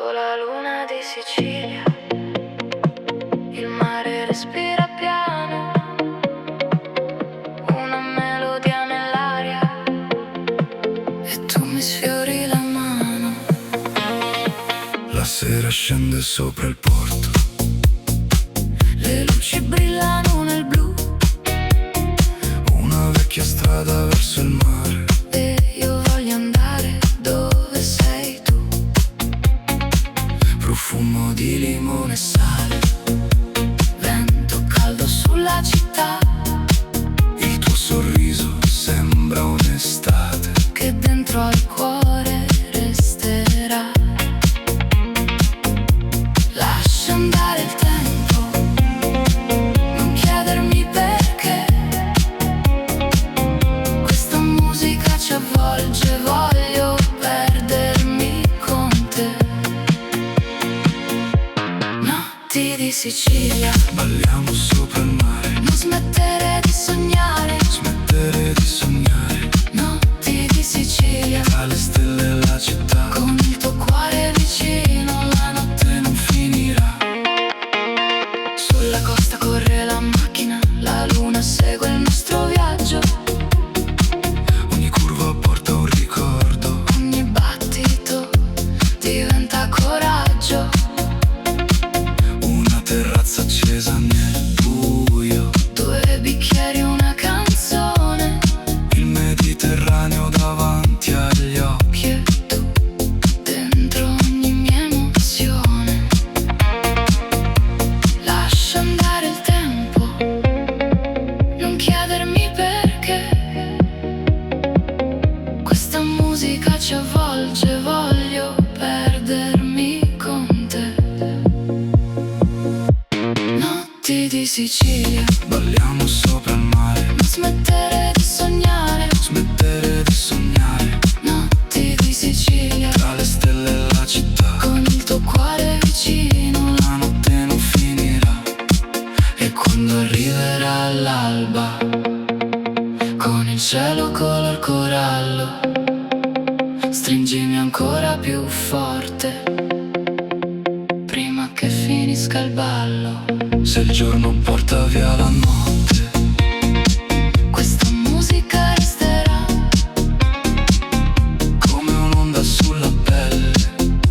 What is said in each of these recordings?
Sotto la luna di Sicilia, il mare respira piano, una melodia nell'aria e tu mi sfiori la mano. La sera scende sopra il porto, le luci brillano nel blu, una vecchia strada verso il mare. e io voglio andare dove sei tu. Profumo di limone e sale, Vento caldo sulla città, il tuo sorriso sembra un'estate che dentro al cuore resterà. Lascia andare il tempo, non chiedermi perché. Questa musica ci avvolge, voglio perdermi con te. Notti di Sicilia, balliamo sopra il mare, non smettere di sognare. smettere di sognare. Notti di Sicilia, Tra le stelle e la città, con il tuo cuore vicino, la notte non finirà. sulla costa corre la macchina, la luna segue il nostro viaggio. Ogni curva porta un ricordo, Ogni battito diventa coraggio. una terrazza accesa nel buio, Due bicchieri, una canzone, il Mediterraneo davanti agli occhi. e tu dentro ogni mia emozione. Lascia andare il tempo, non chiedermi perché. Questa musica ci avvolge, voglio perdermi con te. Notti di Sicilia, Balliamo sopra il mare, non smettere di sognare. smettere di sognare. Notti di Sicilia, Tra le stelle e la città, con il tuo cuore vicino, la notte non finirà. E quando arriverà l'alba, con il cielo color corallo, stringimi ancora più forte, prima che finisca il ballo. se il giorno porta via la notte, Questa musica resterà come un'onda sulla pelle,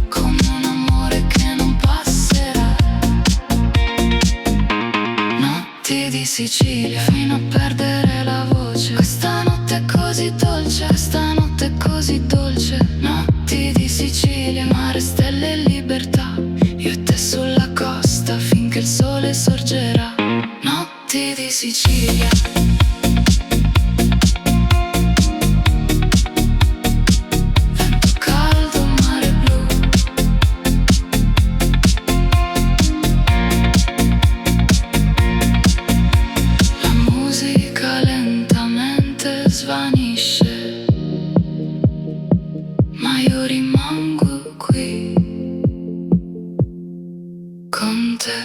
come un amore che non passerà. Notti di Sicilia, fino a perdere la voce. Questa notte è così dolce, questa notte è così dolce. Notti di Sicilia, mare, stelle e libertà, io e te sulla costa finché il sole sorgerà. Notti di Sicilia, vento caldo, mare blu, la musica lentamente svanisce, ma io rimango qui con te.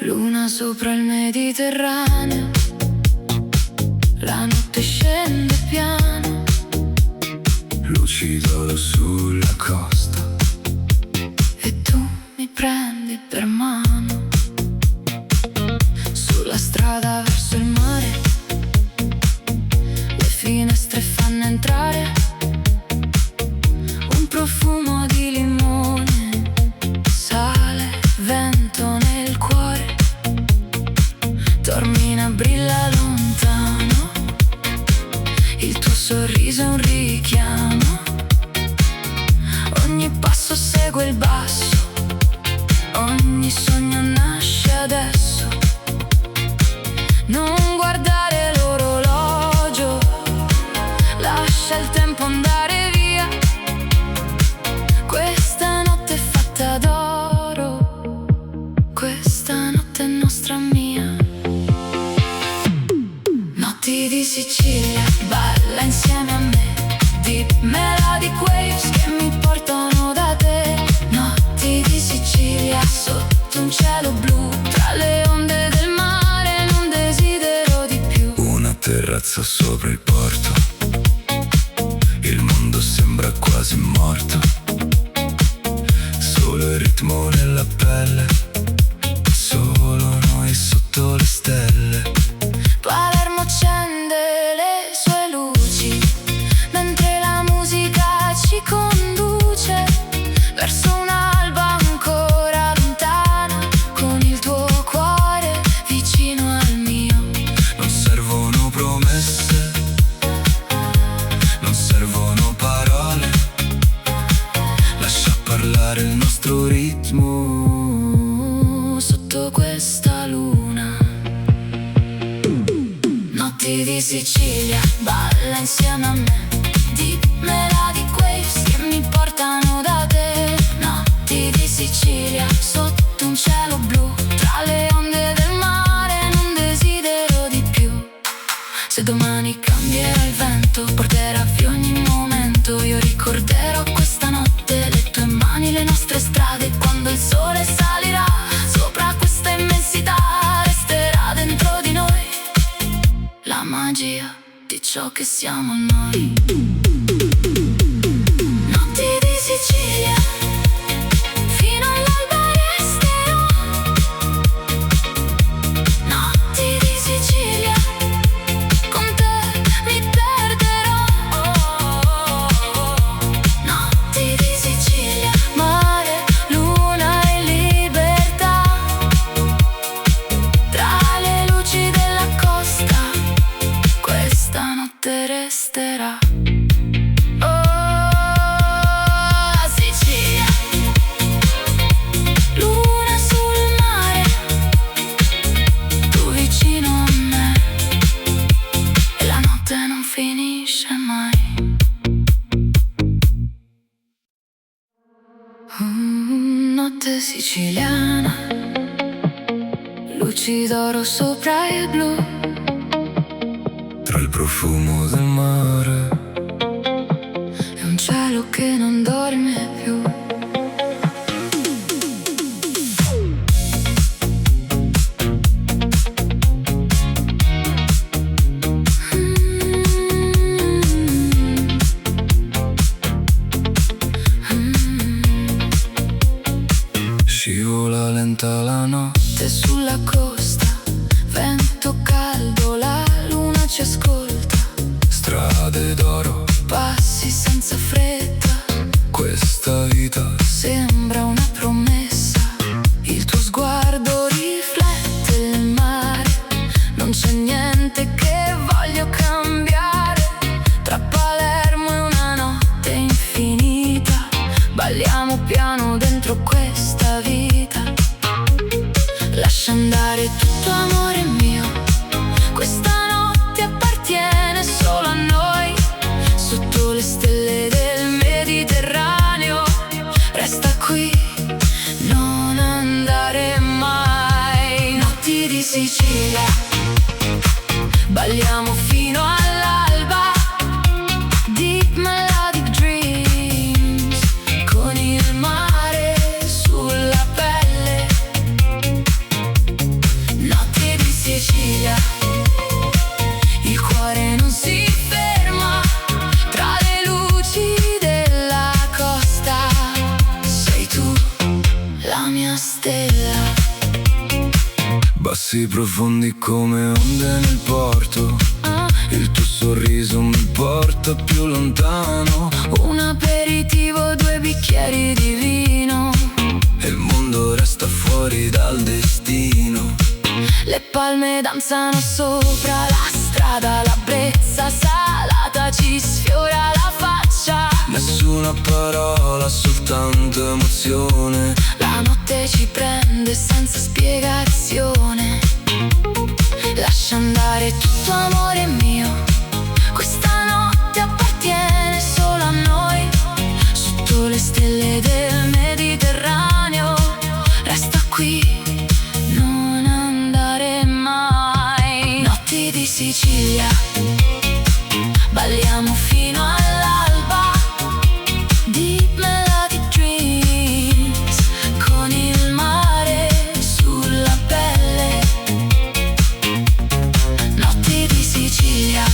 Luna sopra il Mediterraneo, la notte scende piano, lucido sulla costa, e tu mi prendi per mano. Sulla strada verso il mare, le finestre fanno entrare un profumo di limone, sale, vento nel cuore. Tormina brilla lontano, il tuo sorriso è un richiamo. Ogni passo segue il basso, ogni sogno nasce adesso. Non guardare l'orologio, lascia il tempo andare via. Questa notte è fatta d'oro, questa notte è nostra mia. Notti di Sicilia, balla insieme a me, deep melodic waves che mi portano da te. Notti di Sicilia, sotto un cielo blu, tra le onde del mare, non desidero terrazza sopra il porto. Il mondo sembra quasi morto, solo il ritmo nella pelle, solo noi sotto le stelle. Palermo accende le sue luci, mentre la musica ci conduce verso un'alba ancora lontana, con il tuo cuore vicino al mio. Non servono promesse, non servono parole, lascia parlare il nostro ritmo sotto questa luna. Notti di Sicilia, balla insieme a me, dimmela di waves che mi portano da te. Notti di Sicilia, sotto un cielo blu, tra le onde del mare non desidero di più. Se domani cambierà il vento, porterà via ogni momento, io ricorderò questa notte, le tue mani, le nostre strade. Quando il sole salirà sopra questa immensità, resterà dentro di noi la magia di ciò che siamo noi. Notti di Sicilia, fino all'alba resterò. Notti di Sicilia, con te mi perderò. Notti di Sicilia, mare, luna e libertà, tra le luci della costa questa notte resterà. Oh, Sicilia, luna sul mare, tu vicino a me, e la notte non finisce mai. Notte siciliana, luci d'oro sopra il blu, tra il profumo del mare è un cielo che non dorme più. scivola lenta la notte. Sulla costa, vento caldo, la luna ci ascolta, Strade d'oro, passi senza fretta, questa vita sembra una promessa. Il tuo sguardo riflette il mare, non c'è niente che voglio cambiare. Tra Palermo e una notte infinita, balliamo piano dentro questa vita. Lascia andare tutto, amore mio, questa notte appartiene solo a noi. Sotto le stelle del Mediterraneo, resta qui, non andare mai. Notti di Sicilia, balliamo fino all'alba, deep melodic dreams, con il mare sulla pelle. Notti di Sicilia, il cuore non si ferma, tra le luci della costa, sei tu la mia stella. bassi profondi come onde nel porto. Il tuo sorriso mi porta più lontano, Un aperitivo, 2 bicchieri di vino, e il mondo resta fuori dal destino. le palme danzano sopra la strada, la brezza salata ci sfiora la faccia. Nessuna parola, soltanto emozione. La notte ci prende senza spiegazione. Lascia andare tutto, amore mio, questa notte appartiene solo a noi. Sotto le stelle del Mediterraneo, resta qui, non andare mai. Notti di Sicilia, balliamo fino all'alba, deep melodic dreams, con il mare sulla pelle. Notti di Sicilia, Sicilia.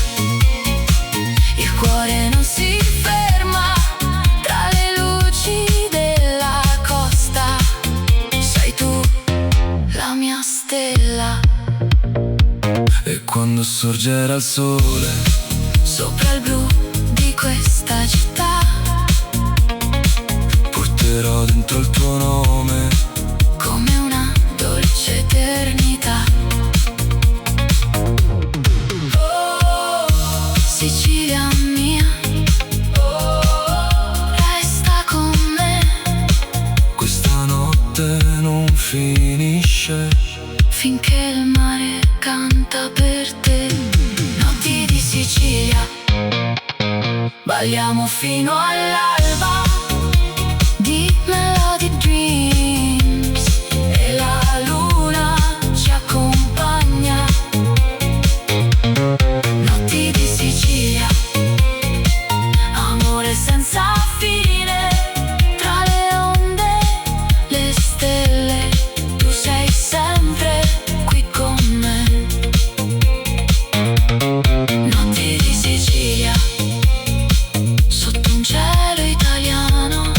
Il cuore non si ferma tra le luci della costa. Sei tu la mia stella. E quando sorgerà il sole Sopra il blu di questa città porterò dentro il tuo nome come una dolce eternità. Oh, Sicilia mia, resta con me. Questa notte non finisce Finché il mare canta per te. Notti di Sicilia, balliamo fino all'alba di Melody Dreams e la luna ci accompagna. Notti di Sicilia, amore senza fine, tra le onde, le stelle, tu sei sempre qui con me. Notti di Sicilia, sotto un cielo italiano,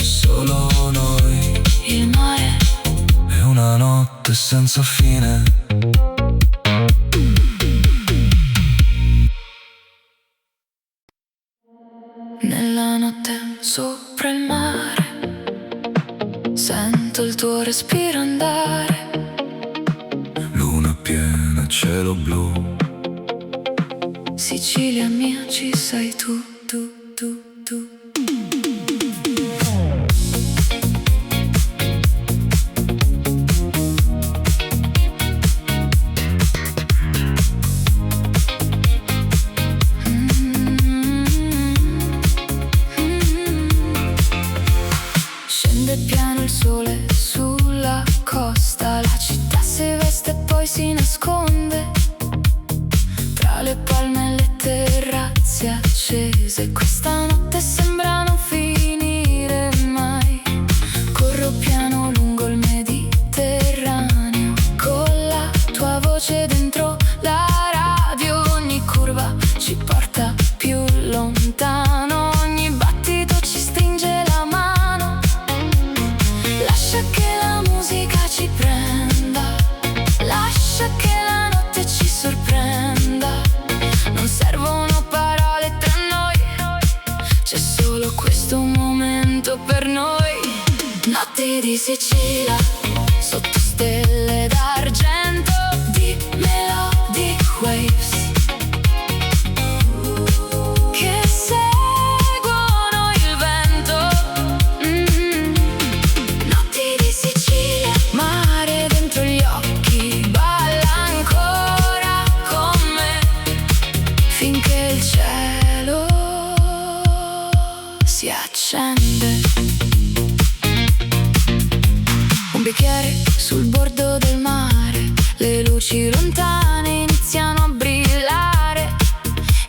solo noi, il mare. è una notte senza fine. Nella notte sopra il mare sento il tuo respiro andare. Luna piena, cielo blu, Sicilia mia, ci sei tu, tu, tu, tu. Scende piano il sole sulla costa, la città si veste e poi si nasconde tra le palme e le terrazze accese. Questa notte sembra non finire mai. Corro piano lungo il Mediterraneo con la tua voce dentro la radio. Ogni curva ci porta più lontano, ogni battito ci stringe la mano. Lascia che la musica ci prenda, lascia che la notte ci sorprenda. Non servono parole tra noi, c'è solo questo momento per noi. Notti di Sicilia, sotto stelle d'argento di Melody Waves che seguono il vento. Notti di Sicilia, mare dentro gli occhi, balla ancora con me finché il cielo si accende. Un bicchiere sul bordo del mare, le luci lontane iniziano a brillare.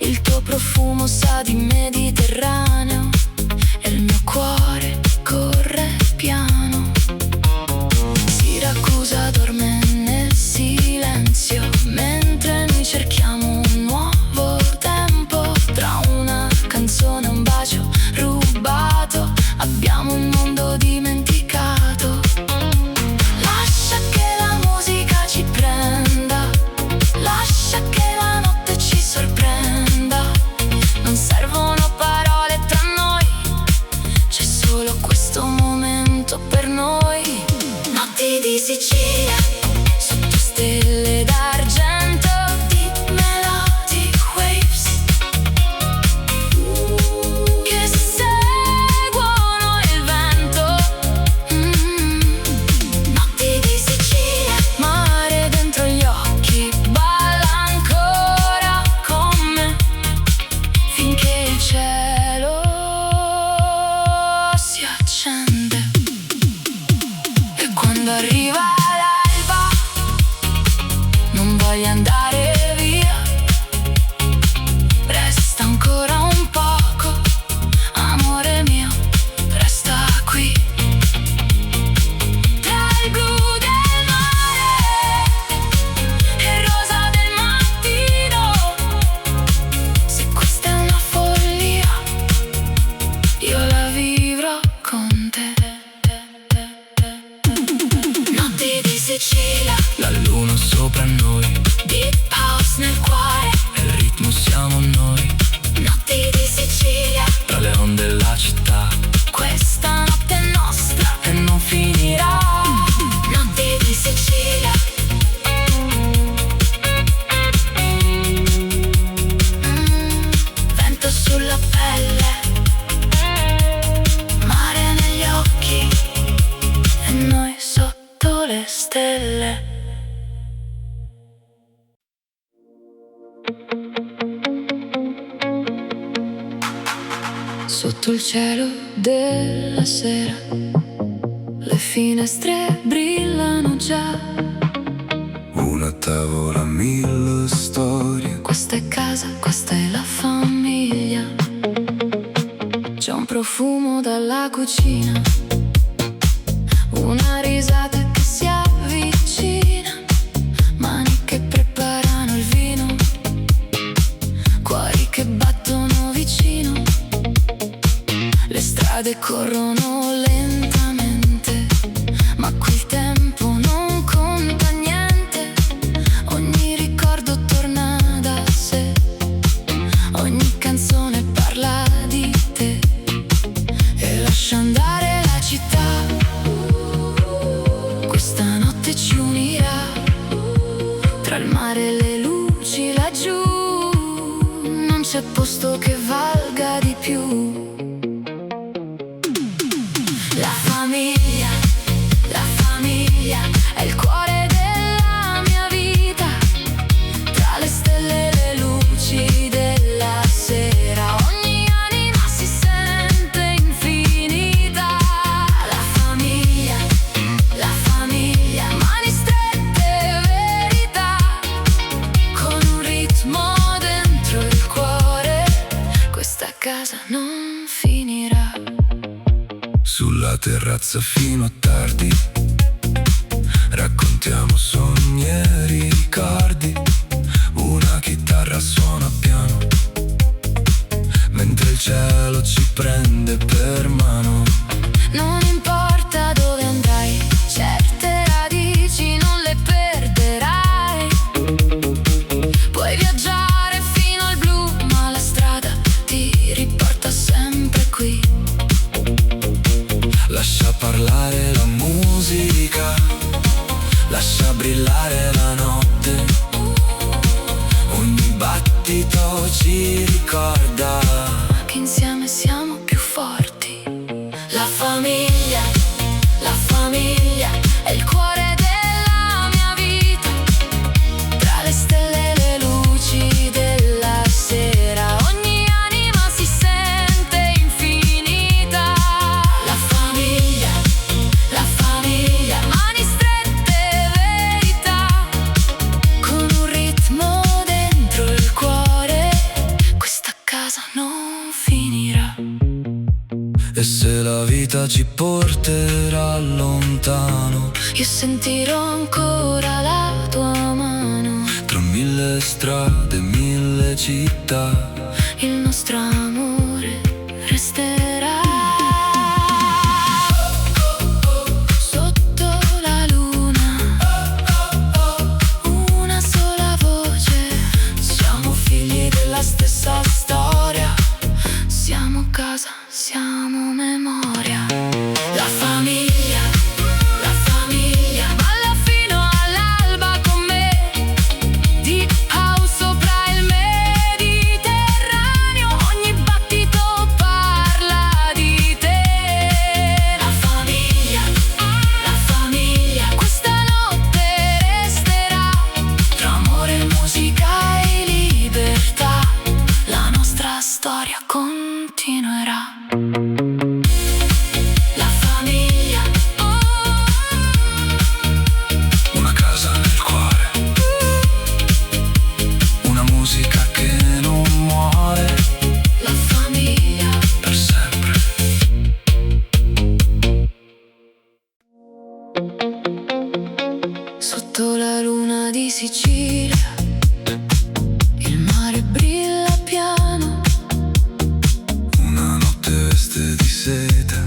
Il tuo profumo sa di Mediterraneo e il mio cuore corre piano. Siracusa dorme nel silenzio mentre noi cerchiamo un nuovo tempo. Tra una canzone e un bacio rubato abbiamo un mondo dimenticato. Lascia che la musica ci prenda, lascia che la notte ci sorprenda. Non servono parole tra noi, c'è solo questo momento per noi. Notti di Sicilia, sotto stelle d'argento di Melody Waves che seguono il vento. Notti di Sicilia, mare dentro gli occhi, balla ancora con me finché il cielo si accende. E quando arriva l'alba non voglio andare via, resta ancora un poco, amore mio, resta qui. Tra il blu del mare e il rosa del mattino la luna sopra noi, Deep house nel cuore, il ritmo siamo noi, notti di Sicilia. tra le onde la città, Questa notte è nostra, e non finirà. notti di Sicilia. Vento sulla pelle, mare negli occhi, e noi sotto le stelle. Sotto il cielo della sera, le finestre brillano già. Una tavola, 1000 storie, Questa è casa, questa è la famiglia. C'è un profumo dalla cucina, una risata che si avvicina, mani che preparano il vino, cuori che battono vicino. Le strade corrono lentamente, ma qui il tempo non conta niente. Ogni ricordo torna da sé, ogni canzone parla di te e lascia andare la città. Questa notte ci unirà, tra il mare e le luci laggiù. Non c'è posto che valga di più. La famiglia è il cuore della mia vita, tra le stelle e le luci della sera. Ogni anima si sente infinita. La famiglia, mani strette, verità, con un ritmo dentro il cuore. Questa casa non finirà. sulla terrazza fino a tardi, raccontiamo sogni e ricordi. Una chitarra suona piano, mentre il cielo ci prende per mano. Non importa dove andrai, certe radici non le perderai. Puoi viaggiare fino al blu, ma la strada ti riporta sempre qui. Lascia parlare la musica, lascia brillare la notte. Ogni battito ci ricorda Che insieme siamo più forti. La famiglia è il cuore della mia vita, tra le stelle e le luci della sera. Ogni anima si sente infinita. La famiglia, mani strette, verità, con un ritmo dentro il cuore. Questa casa non finirà. e se la vita ci porterà lontano, Io sentirò ancora la tua mano. tra 1000 strade, 1000 città. Il nostro amore resterà. Sotto la luna, una sola voce. Siamo figli della stessa storia. Siamo casa, siamo memoria. La famiglia, balla fino all'alba con me. Deep house sopra il Mediterraneo. Ogni battito parla di te. La famiglia, questa notte resterà, tra amore, musica e libertà. La nostra storia continuerà. La famiglia, Una casa nel cuore, una musica che non muore la famiglia. per sempre. Sotto la luna di Sicilia, il mare brilla piano. Una notte veste di seta,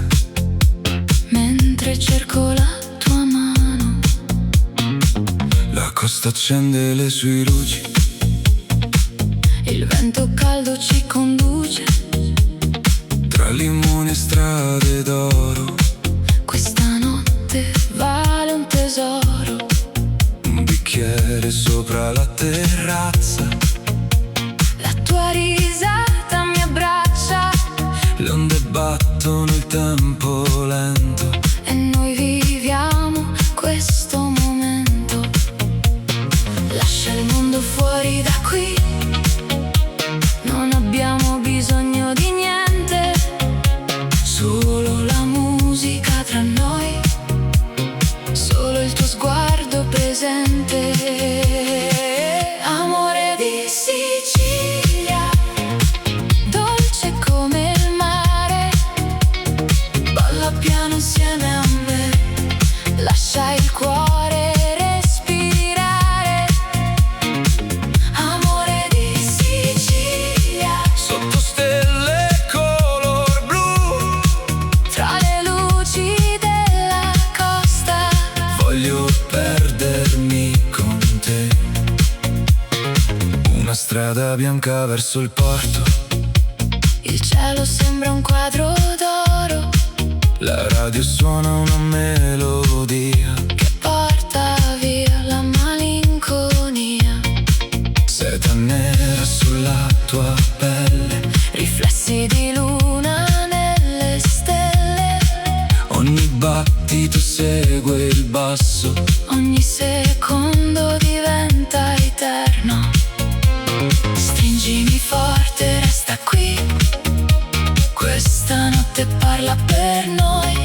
Mentre cerco la tua mano, costa accende le sue luci. Il vento caldo ci conduce Tra limoni e strade d'oro. questa notte vale un tesoro. Un bicchiere sopra la terrazza. La tua risata mi abbraccia Le onde battono il tempo lento. e noi viviamo questo momento. Lascia il mondo fuori da qui, non abbiamo bisogno di niente, solo la musica tra noi, solo il tuo sguardo presente. Amore di Sicilia, dolce come il mare, balla piano insieme a me, lascia il cuore respirare. Amore di Sicilia, Sotto stelle color blu. tra le luci della costa, Voglio perdermi con te. Una strada bianca verso il porto. il cielo sembra un quadro d'oro La radio suona una melodia. che porta via la malinconia. Seta nera sulla tua pelle. Riflessi di luna nelle stelle, Ogni battito segue il basso. ogni secondo diventa eterno. Stringimi forte, resta qui, questa notte parla per noi.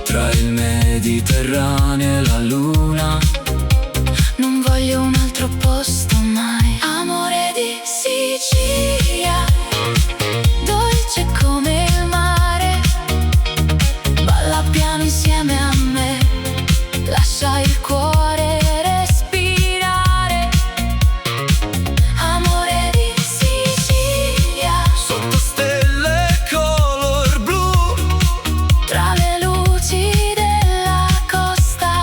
Tra il Mediterraneo e la luna. Non voglio un altro posto mai. Amore di Sicilia, dolce come il mare, balla piano insieme a me, lascia il cuore respirare. Amore di Sicilia, Sotto stelle color blu. tra le luci della costa,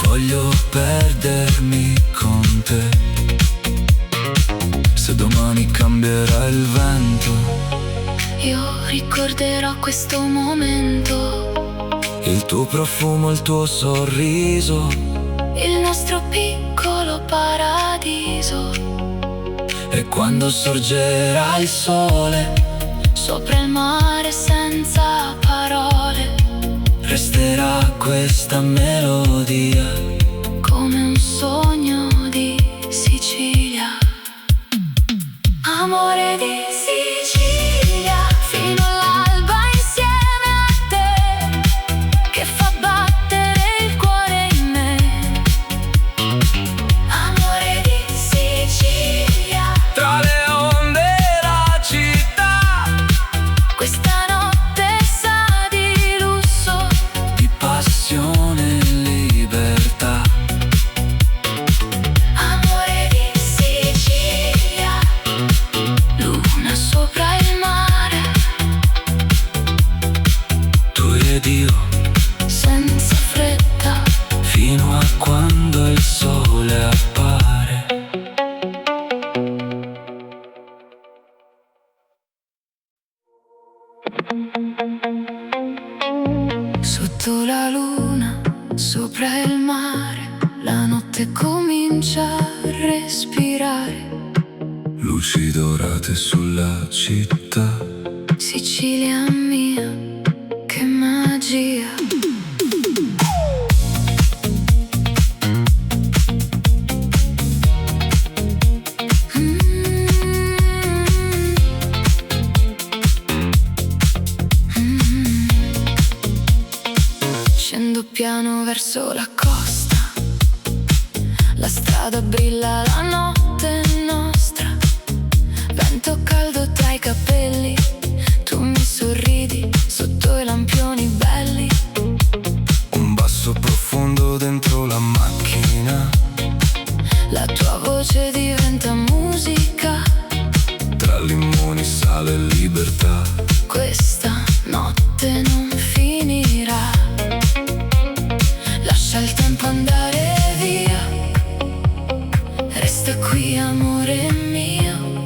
Voglio perdermi con te. Se domani cambierà il vento, io ricorderò questo momento, il tuo profumo, il tuo sorriso. il nostro piccolo paradiso. E quando sorgerà il sole, Sopra il mare senza parole, resterà questa melodia. come un sogno di Sicilia. Amore di Sicilia, fino all'alba insieme a te, che fa battere il cuore in me. Amore di Sicilia, Tra le onde e la città. questa notte sa di lusso, Di passione e libertà. amore di Sicilia, luna sopra il mare, Tu ed io, senza fretta. fino a quando il sole appare. Sotto la luna, sopra il mare, la notte comincia a respirare. Luci dorate sulla città. Sicilia mia, che magia. Scendo piano verso la costa, la strada brilla, la notte è nostra. Vento caldo tra i capelli, tu mi sorridi sotto i lampioni belli. Un basso profondo dentro la macchina. La tua voce diventa musica, Tra limoni, sale e libertà. questa notte non finirà. Lascia il tempo andare via, Resta qui, amore mio,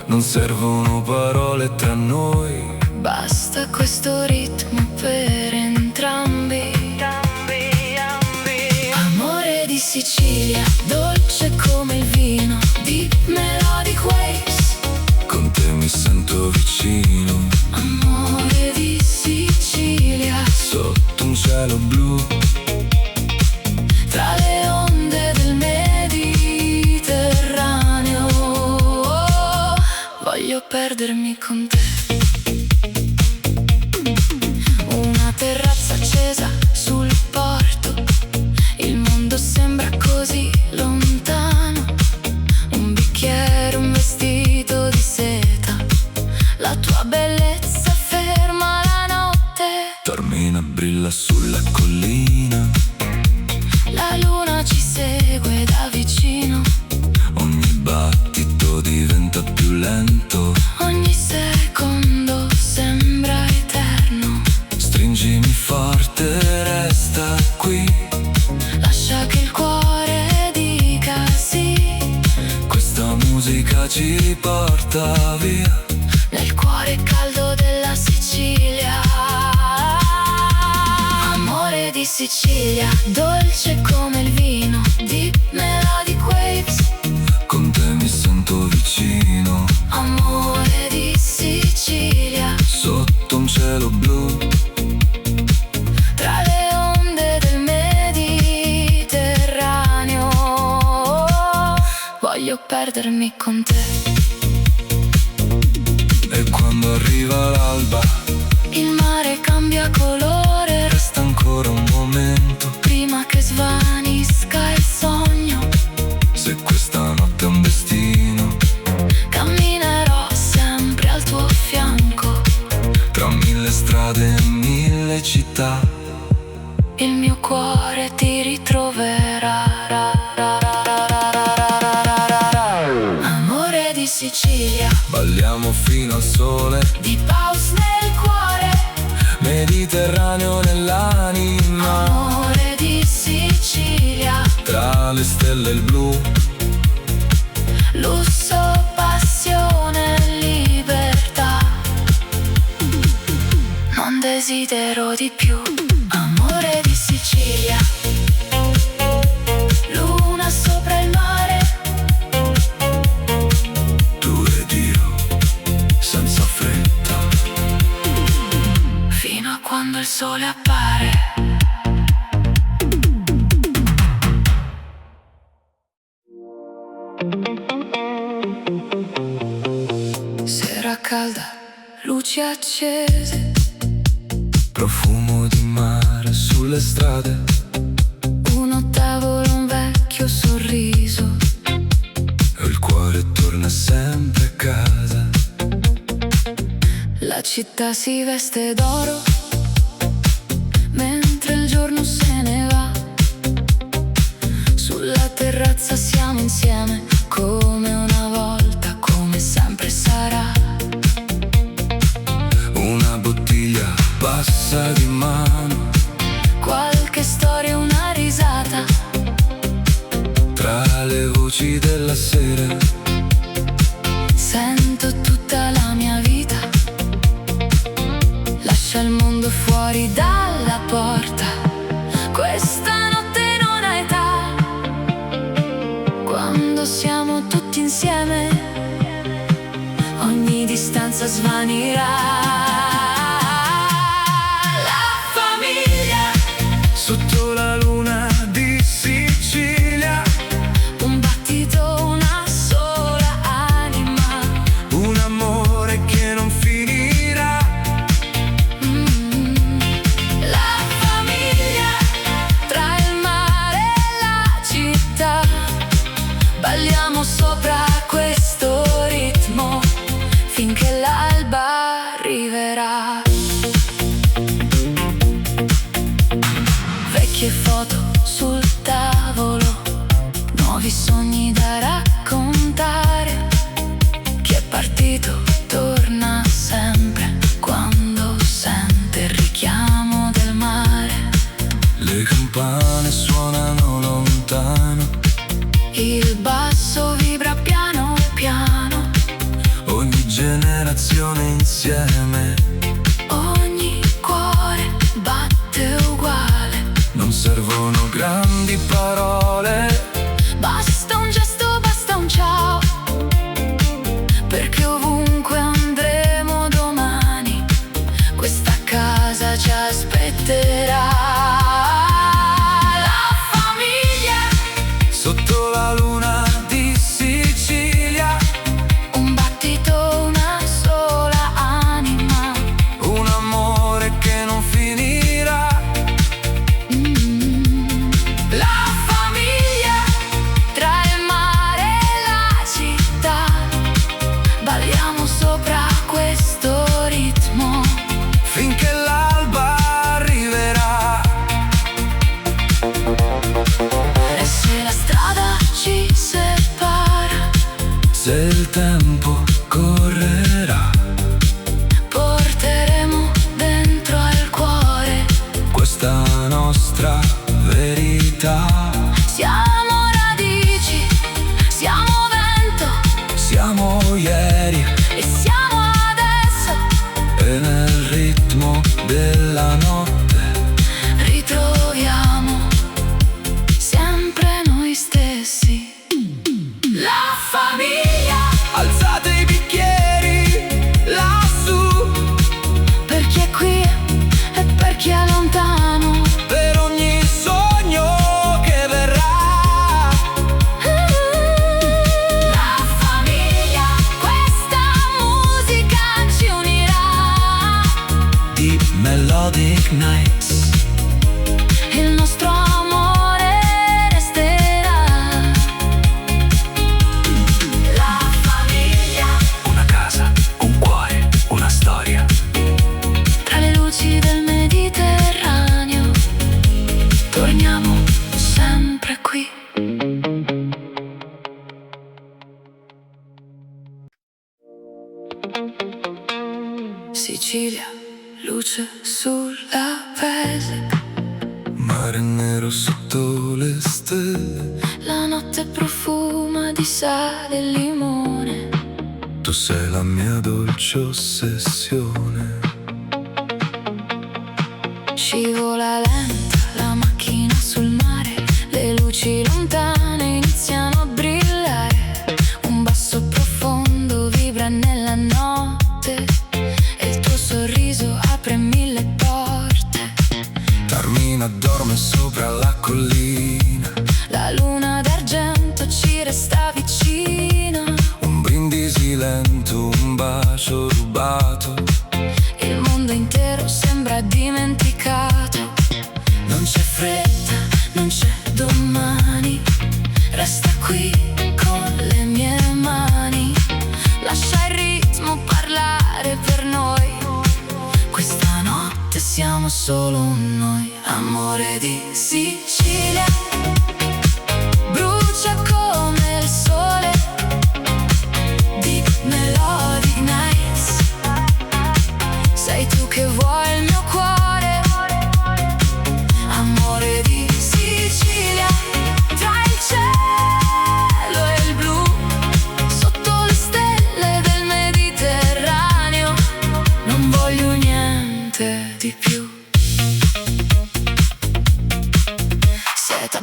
non servono parole tra noi. basta questo ritmo per entrambi. Amore di Sicilia, dolce come il vino, deep melodic waves. Con te mi sento vicino, Amore di Sicilia, sotto un cielo blu. tra le onde del Mediterraneo. Voglio perdermi con te. Una terrazza accesa sul porto, il mondo sembra così lontano. Un bicchiere, un vestito di seta, la tua bellezza ferma la notte. Taormina brilla sulla collina, La luna ci segue da vicino, ogni battito diventa più lento. ogni secondo sembra eterno. Stringimi forte, resta qui. Lascia che il cuore dica sì, Questa musica ci porta via. nel cuore caldo della Sicilia. Amore di Sicilia, dolce come il vino, deep melodic waves. Con te mi sento vicino, Amore di Sicilia, sotto un cielo blu. tra le onde del Mediterraneo. Voglio perdermi con te. E quando arriva l'alba, Il mare cambia colore, resta ancora un momento. prima che svanisca il sogno. Se questa notte è un destino, Camminerò sempre al tuo fianco, tra mille strade e mille città. il mio cuore ti ritroverà. Amore di Sicilia, Balliamo fino al sole, deep house nel cuore. Mediterraneo nell'anima. Amore di Sicilia, Tra le stelle e il blu, lusso, passione, libertà. Non desidero di più. Amore di Sicilia, luna sopra il mare. tu ed io, senza fretta. Fino a quando il sole appare. Sera calda, luci accese, Profumo di mare sulle strade, uno tavolo, un vecchio sorriso. e il cuore torna sempre a casa. La città si veste d'oro, mentre il giorno se ne va. Sulla terrazza siamo insieme, come una volta, come sempre sarà. Una bottiglia passa di mano, Qualche storia, una risata, tra le voci della sera. sento tutta la mia vita. Lascia il mondo fuori dalla porta, questa notte non ha età. Quando siamo tutti insieme, ogni distanza svanirà. La famiglia, Sotto la luna di Sicilia, un battito, una sola anima. un amore che non finirà. La famiglia, tra il mare e la città. Balliamo sopra questo ritmo, finché l'alba arriverà. Vecchie foto sul tavolo, nuovi sogni da raccontare. Chi è partito torna sempre quando sente il richiamo del mare. Le campane suonano lontano, Il bar passione insieme. Ogni cuore batte uguale. Non servono grandi parole, Basta un gesto, basta un ciao, perché ovunque andremo domani questa casa ci aspetterà. La famiglia sotto la luna di Sicilia. un battito, una sola anima. Un amore che non finirà. La famiglia tra il mare e la città. Balliamo sopra questo ritmo Finché l'alba arriverà. e se la strada ci separa, Se il tempo correrà, porteremo dentro al cuore. questa nostra verità. Siamo radici, siamo vento Siamo ieri e siamo adesso. e nel ritmo della notte Ritroviamo sempre noi stessi. La famiglia, alzate i bicchieri lassù, per chi è qui e per chi è lontano. per ogni sogno che verrà. La famiglia, questa musica ci unirà. Deep Melodic Nights. Il nostro amore resterà. La famiglia, Una casa, un cuore, una storia. tra le luci del Mediterraneo, torniamo sempre qui. Sicilia, luce sulla pelle. Mare nero sotto le stelle. La notte profuma di sale e limone. Tu sei la mia dolce ossessione. Scivola lenta la macchina sul mare. Le luci lontane iniziano a brillare. Un basso profondo vibra nella notte e il tuo sorriso apre mille porte. Carmina dorme sopra la collina. La luna d'argento ci resta vicina. Un brindisi lento, un bacio rubato. Il mondo intero sembra dimenticato. Non c'è fretta, non c'è domani. Resta qui con le mie mani. Lascia il ritmo parlare per noi. Questa notte siamo solo noi. Amore di Sicilia, brucia come il sole. Deep Melodic Nights. Sei tu che vuoi il mio cuore. Amore di Sicilia, tra il cielo e il blu, sotto le stelle del Mediterraneo. Non voglio niente di più. Siete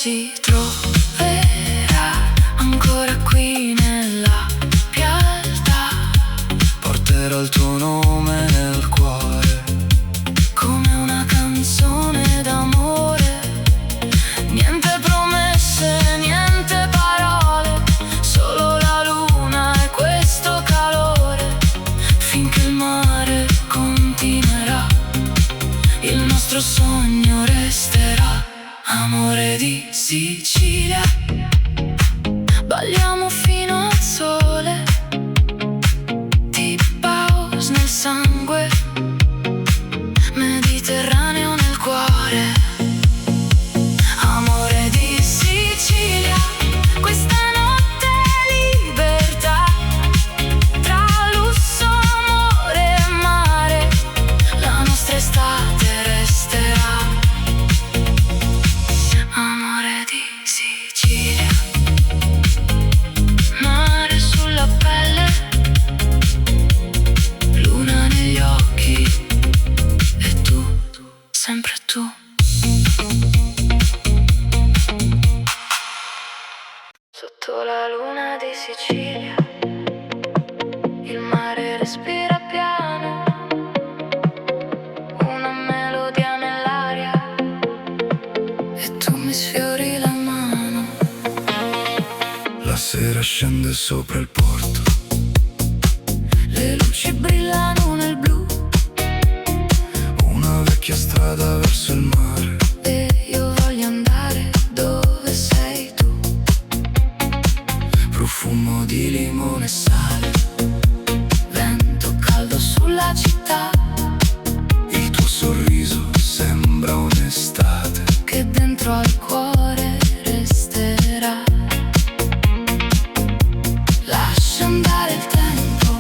ci troverà ancora qui nella piazza. Porterò il tuo nome nel cuore Come una canzone d'amore. Niente promesse, niente parole, solo la luna e questo calore. Finché il mare continuerà, il nostro sogno resterà. Amore di Sicilia, balliamo fino al sole. Deep house nel sangue, Mediterraneo nel cuore. Amore di Sicilia, questa notte è libertà. Tra lusso, amore e mare, la nostra estate resterà. Amore di Sicilia, mare sulla pelle, luna negli occhi, e tu, sempre tu. Sotto la luna di Sicilia, il mare respira piano, una melodia nell'aria, e tu mi sfiori la mano. La sera scende sopra il porto, Le luci brillano nel blu, una vecchia strada verso il mare. e io voglio andare dove sei tu. Profumo di limone e sale, Vento caldo sulla città, il tuo sorriso sembra un'estate. che dentro al cuore resterà. Lascia andare il tempo,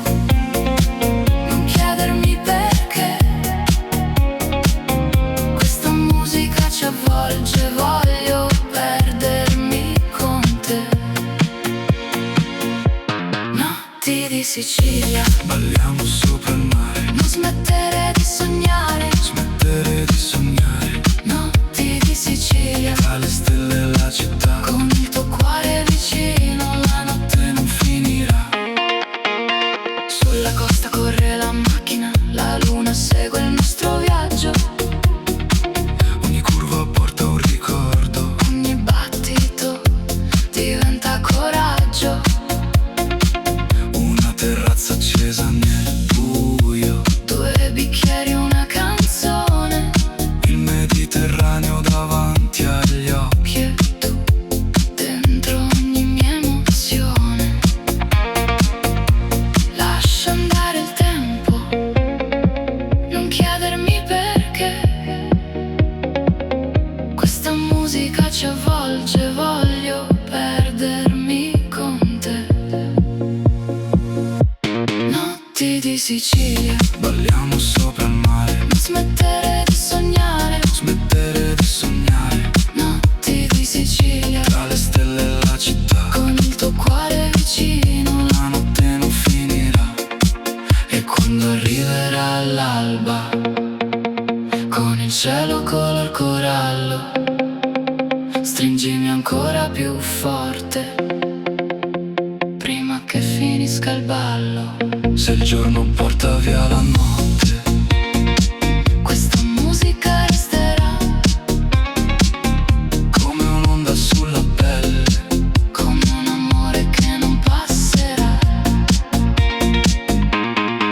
non chiedermi perché. Questa musica ci avvolge, voglio perdermi con te. Notti di Sicilia, Balliamo sopra il mare, non smettere di sognare. smettere di sognare. Notti di Sicilia, Tra le stelle e la città, con il tuo cuore vicino, la notte non finirà. Sulla costa corre la macchina, la luna segue il nostro viaggio. ogni curva porta un ricordo. Ogni battito diventa coraggio. Una terrazza accesa nel buio, 2 bicchieri, una canzone, il Mediterraneo davanti agli occhi. che tu dentro ogni mia emozione. Lascia andare il tempo, non chiedermi perché. Questa musica ci avvolge, voglio perdermi con te. Notti di Sicilia, Balliamo sopra il mare, non smettere di sognare. smettere di sognare. Notti di Sicilia, Tra le stelle e la città, con il tuo cuore vicino, la notte non finirà. E quando arriverà l'alba, con il cielo color corallo, stringimi ancora più forte, prima che finisca il ballo. se il giorno porta via la notte, Questa musica resterà come un'onda sulla pelle, come un amore che non passerà.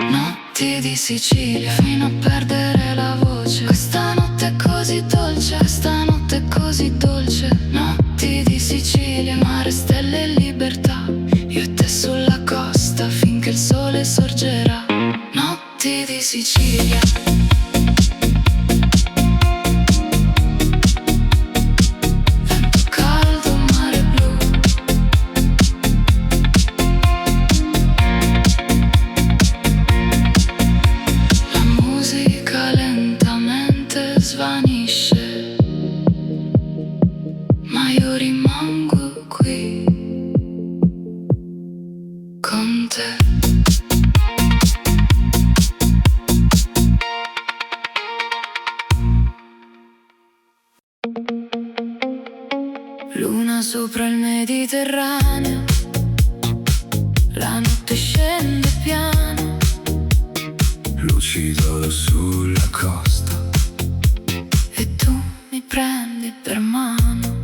Notti di Sicilia, fino a perdere la voce. Questa notte è così dolce, questa notte è così dolce. Notti di Sicilia, mare, stelle e libertà. Io e te sulla costa finché il sole sorgerà. Notti di Sicilia. Vento caldo, mare blu. Mediterraneo. La notte scende piano, lucido sulla costa, e tu mi prendi per mano.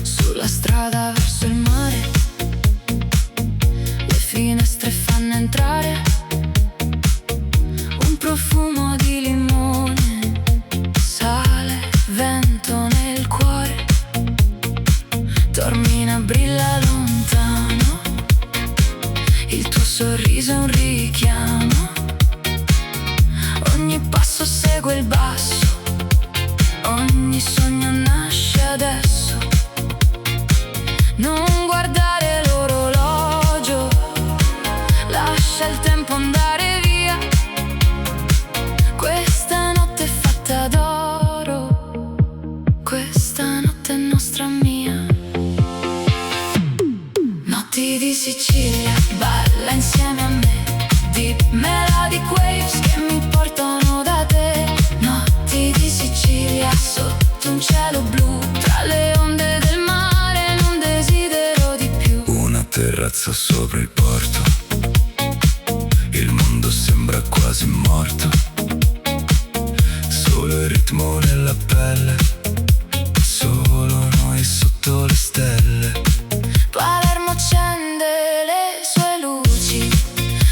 Sulla strada verso il mare, le finestre fanno entrare un profumo di limone, sale, vento nel cuore. Dormina brilla lontano, il tuo sorriso è un richiamo. Ogni passo segue il basso, ogni sogno nasce adesso. Non guardare l'orologio, lascia il tempo andare via. Questa notte è fatta d'oro, questa notte è nostra mia. Notti di Sicilia, balla insieme a me, deep melodic waves che mi portano da te. Notti di Sicilia, sotto un cielo blu, tra le onde del mare, non desidero di più. Una terrazza sopra il porto, il mondo sembra quasi morto, solo il ritmo nella pelle, solo noi sotto le stelle. Palermo accende le sue luci,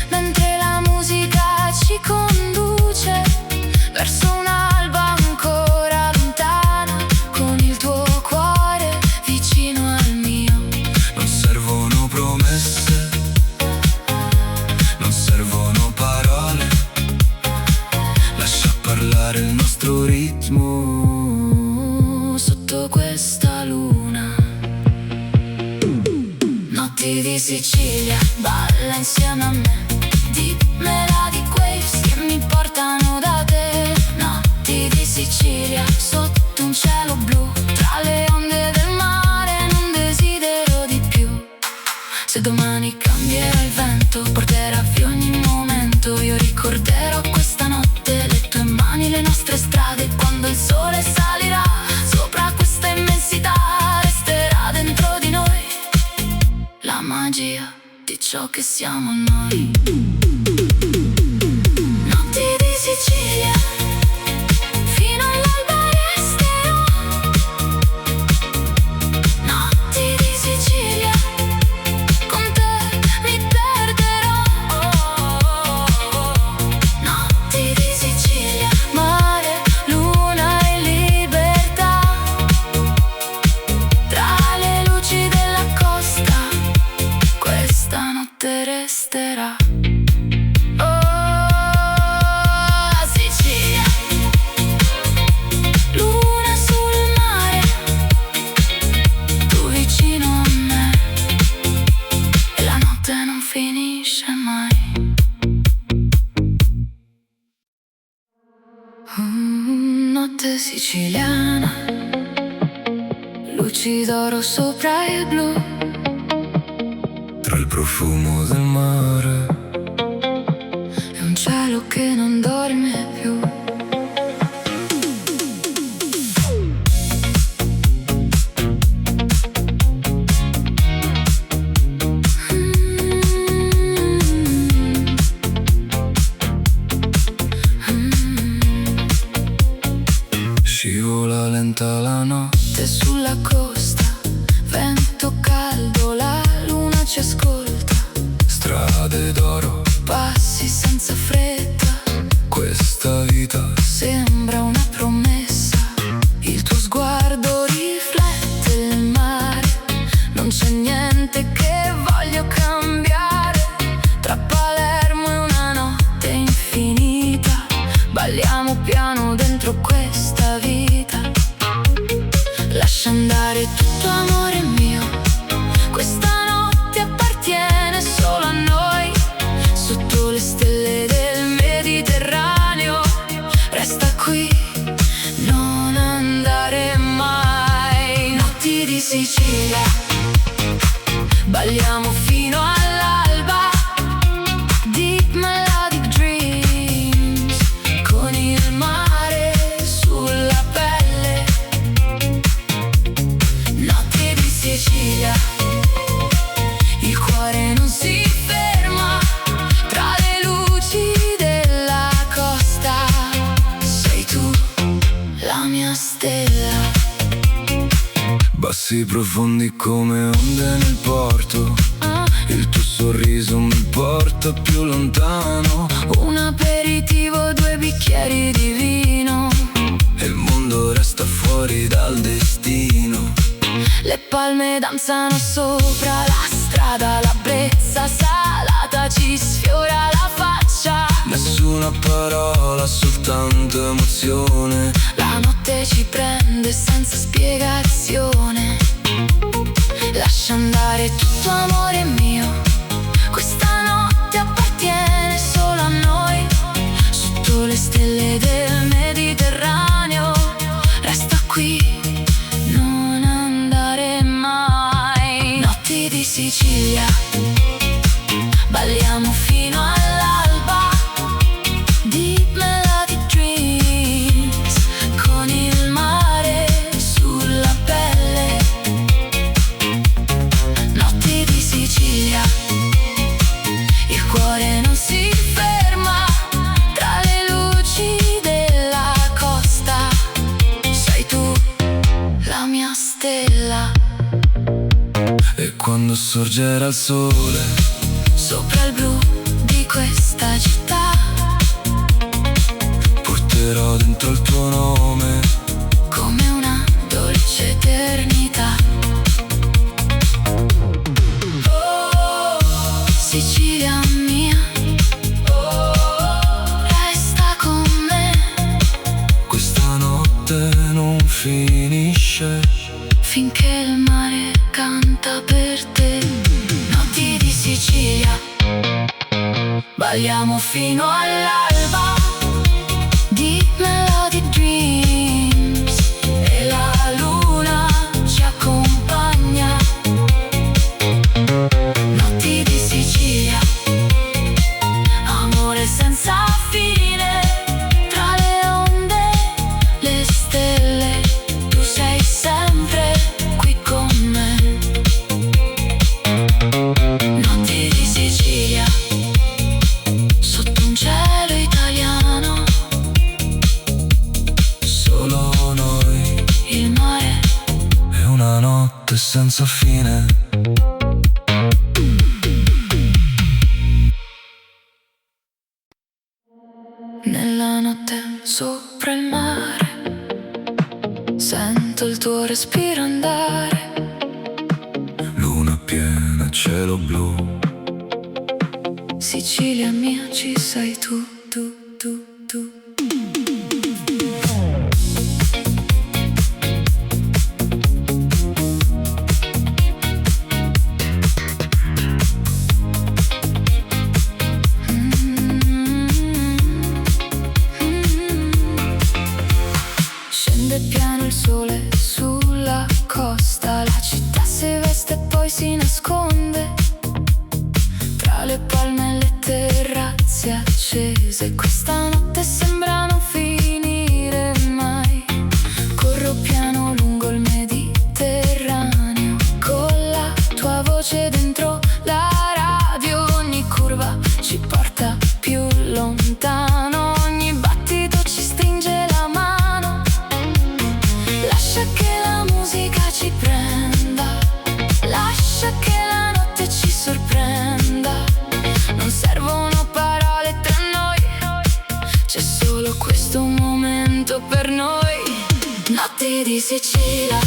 mentre la musica ci conduce verso un'alba ancora lontana, con il tuo cuore vicino al mio. Non servono promesse, non servono parole, lascia parlare il nostro ritmo Sotto questa luna. Notti di Sicilia, balla insieme a me, deep melodic waves che mi portano da te. Notti di Sicilia, sotto un cielo blu, tra le onde del mare, non desidero di più. Se domani cambierà il vento, porterà via ogni momento, io ricorderò questa notte, le tue mani, le nostre strade. Quando il sole salirà sopra questa immensità, resterà dentro di noi la magia di ciò che siamo noi. Notti di Sicilia, fino all'alba resterò. Notti di Sicilia, con te mi perderò. Notti di Sicilia, mare, luna e libertà, tra le luci della costa, questa notte resterà. Oh, Sicilia, luna sul mare, tu vicino a me, e la notte non finisce mai. Notte siciliana, luci d'oro sopra il blu, tra il profumo del mare. è un cielo che non dorme più. Scivola lenta la notte, Sulla costa, vento caldo, la luna ci ascolta, strade d'oro, passi senza fretta, questa vita sembra una promessa. Il tuo sguardo riflette il mare, non c'è niente che voglio cambiare. Tra Palermo e una notte infinita, balliamo piano dentro questa vita. Lascia andare tutto, amore mio, questa notte appartiene solo a noi. Sotto le stelle del Mediterraneo, resta qui, non andare mai. Notti di Sicilia, balliamo fino all'alba, deep melodic dreams, con il mare sulla pelle. Notti di Sicilia, Sicilia. Il cuore non si ferma tra le luci della costa. Sei tu la mia stella. Bassi profondi come onde nel porto, il tuo sorriso mi porta più lontano. Un aperitivo, 2 bicchieri di vino, e il mondo resta fuori dal destino. le palme danzano sopra la strada, la brezza salata ci sfiora la faccia. Nessuna parola, soltanto emozione. La notte ci prende senza spiegazione. Lascia andare tutto, amore mio, questa notte appartiene solo a noi. Sotto le stelle del Mediterraneo, resta qui, non andare mai. Notti di Sicilia, balliamo fino all'alba. Deep melody dreams, con il mare sulla pelle. Notti di Sicilia, il cuore non si ferma tra le luci della costa. Sei tu la mia stella. E quando sorgerà il sole Sopra il blu di questa città, porterò dentro il tuo nome, come una dolce eternità. Oh, Sicilia mia, resta con me. questa notte non finisce, Finché il mare canta per te. Notti di Sicilia, balliamo fino all'alba. Deep melody dreams, e la luna ci accompagna. Notti di Sicilia, amore senza fine, tra le onde, le stelle, tu sei sempre qui con me. Notti di Sicilia, sotto un cielo italiano, solo noi, il mare. è una notte senza fine. Nella notte sopra il mare, sento il tuo respiro andare. Luna piena, cielo blu, Sicilia mia, ci sei tu, tu, tu, tu. Scende piano il sole sulla costa, la città si veste e poi si nasconde tra le palme e le terrazze accese. Questa notte sembra non finire mai. Corro piano lungo il Mediterraneo, con la tua voce dentro la radio. Ogni curva ci porta più lontano, ogni battito ci stringe la mano. Lascia che la musica ci prenda, lascia che la notte ci sorprenda. Non servono parole tra noi, c'è solo questo momento per noi. Notti di Sicilia,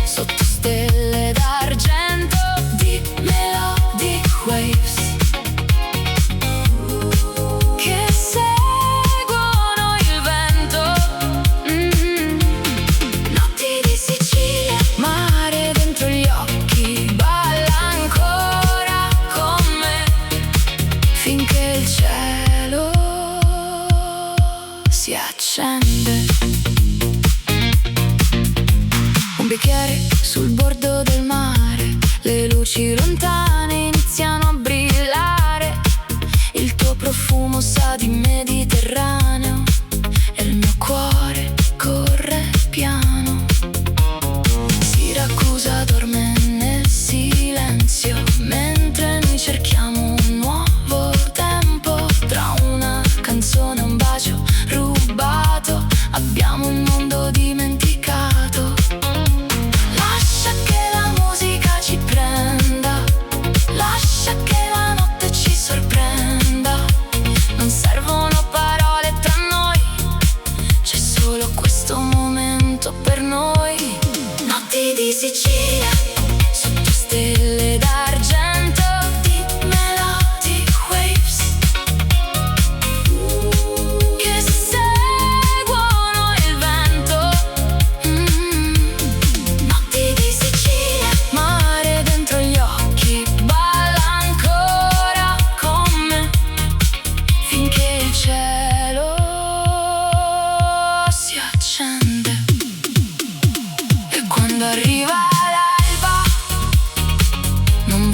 sotto stelle d'argento, deep melody waves che seguono il vento. Notti di Sicilia, mare dentro gli occhi, balla ancora con me, finché il cielo si accende. Un bicchiere sul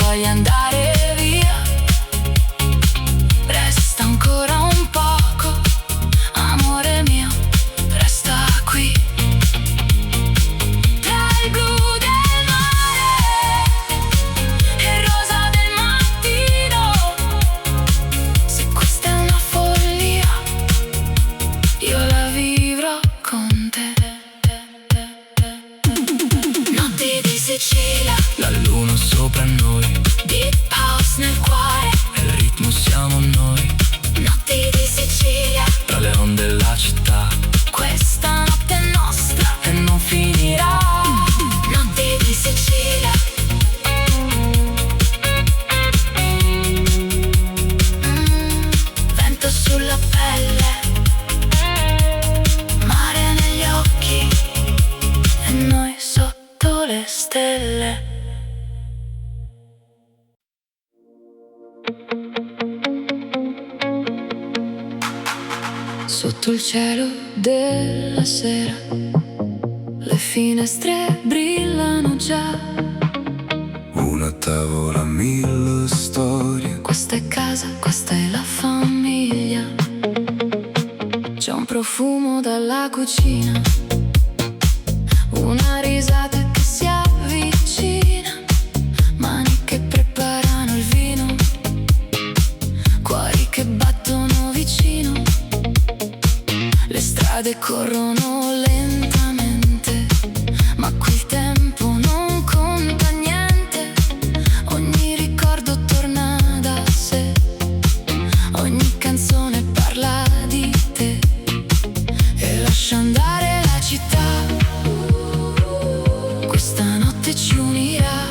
voglia andare via. Resta ancora un poco, amore mio, resta qui. Tra il blu del mare e il rosa del mattino. Se questa è una follia, io la vivrò con te. Notti di Sicilia, la luna sopra noi, deep house nel cuore, il ritmo siamo noi. notti di Sicilia, Tra le onde e la città, questa notte è nostra e non finirà. notti di Sicilia. Vento sulla pelle, mare negli occhi e noi sotto le stelle. Sotto il cielo della sera, le finestre brillano già. Una tavola, 1000 storie. Questa è casa, questa è la famiglia. C'è un profumo dalla cucina, una risata che si avvicina, mani che preparano il vino, cuori che battono vicino. Le strade corrono lentamente, ma qui il tempo non conta niente. Ogni ricordo torna da sé, ogni canzone parla di te e lascia andare la città. Questa notte ci unirà,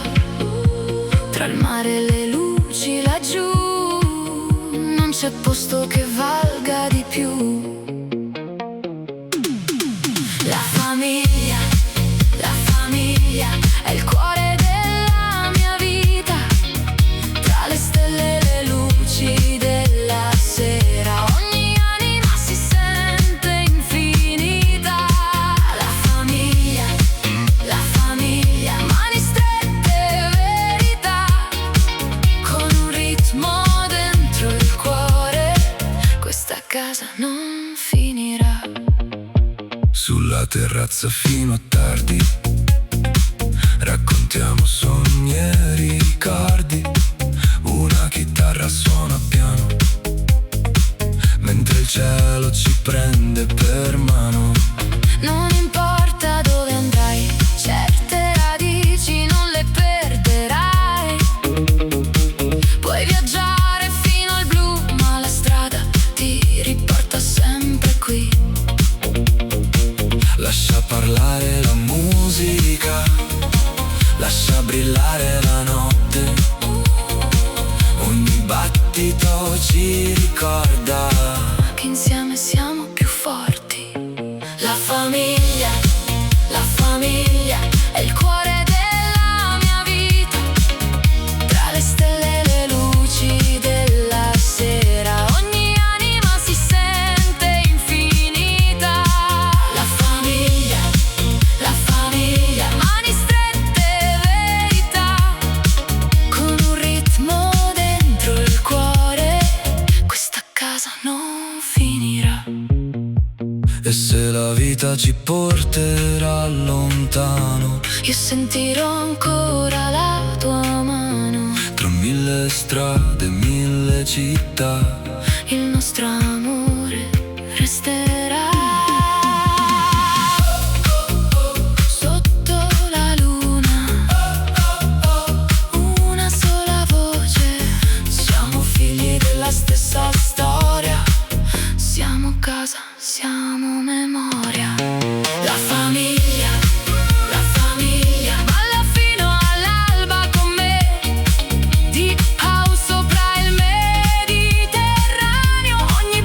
tra il mare e le luci laggiù. Non c'è posto che valga di più. La famiglia è il cuore della mia vita. Tra le stelle e le luci della sera, ogni anima si sente infinita. La famiglia, mani strette, verità, con un ritmo dentro il cuore. Questa casa non finirà. Sulla terrazza fino a tardi, raccontiamo sogni e ricordi. Una chitarra suona piano, mentre il cielo ci prende per mano. Non importa dove andrai, certe radici non le perderai. Puoi viaggiare fino al blu, ma la strada ti riporta sempre qui. Lascia parlare la musica, lascia brillare la notte. Ogni battito ci ricorda Che insieme siamo più forti. La famiglia è il cuore della mia vita. Tra le stelle e le luci della sera, ogni anima si sente infinita. La famiglia, mani strette, verità, con un ritmo dentro il cuore. Questa casa non finirà. e se la vita ci porterà lontano, Io sentirò ancora la tua mano. tra 1000 strade, 1000 città. Il nostro amore resterà. Sotto la luna, una sola voce. Siamo figli della stessa storia. Siamo casa, siamo memoria. La famiglia, balla fino all'alba con me. Deep house sopra il Mediterraneo. Ogni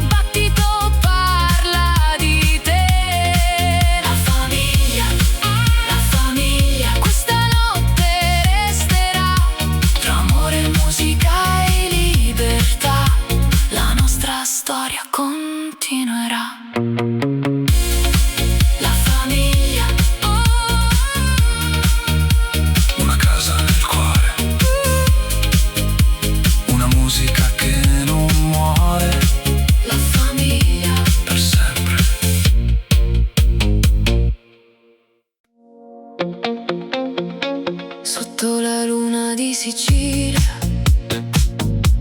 strada di Sicilia,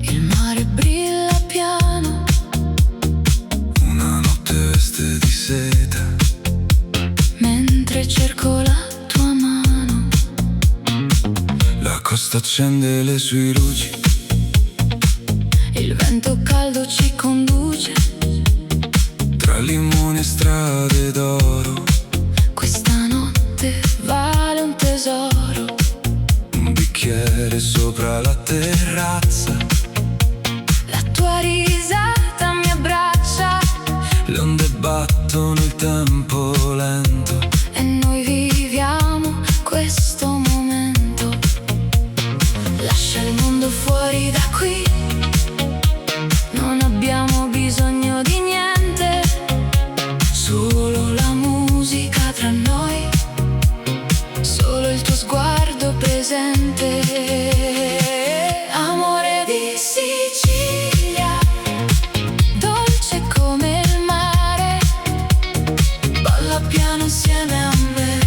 il mare brilla piano, una notte veste di seta, mentre cerco la tua mano. la costa accende le sue luci, Il vento caldo ci conduce, tra limoni e strade d'oro. questa notte vale un tesoro. Un bicchiere sopra la terrazza, La tua risata mi abbraccia le onde battono il tempo lento. e noi viviamo questo momento. Lascia il mondo fuori da qui, non abbiamo bisogno di niente, solo la musica tra noi, solo il tuo sguardo presente. Amore di Sicilia, dolce come il mare, balla piano insieme a me,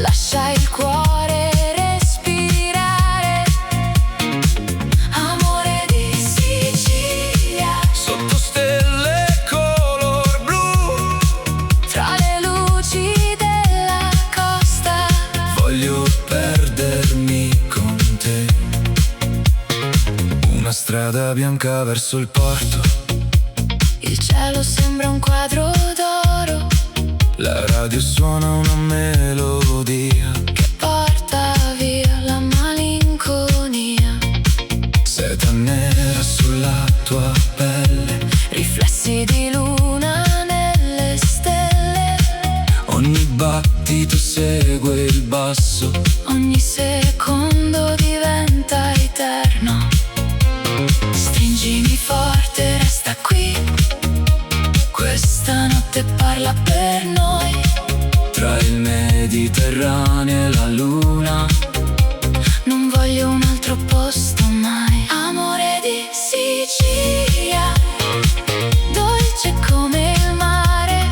lascia il cuore respirare. Amore di Sicilia, Sotto stelle color blu, tra le luci della costa, voglio perdermi con te. Una strada bianca verso il porto, il cielo sembra un quadro d'oro la radio suona una melodia. che porta via la malinconia. Seta nera sulla tua pelle, Riflessi di luna nelle stelle, ogni battito segue il basso. ogni secondo diventa eterno. Stringimi forte, resta qui, questa notte parla per noi. Tra il Mediterraneo e la luna, Non voglio un altro posto mai. Amore di Sicilia, dolce come il mare,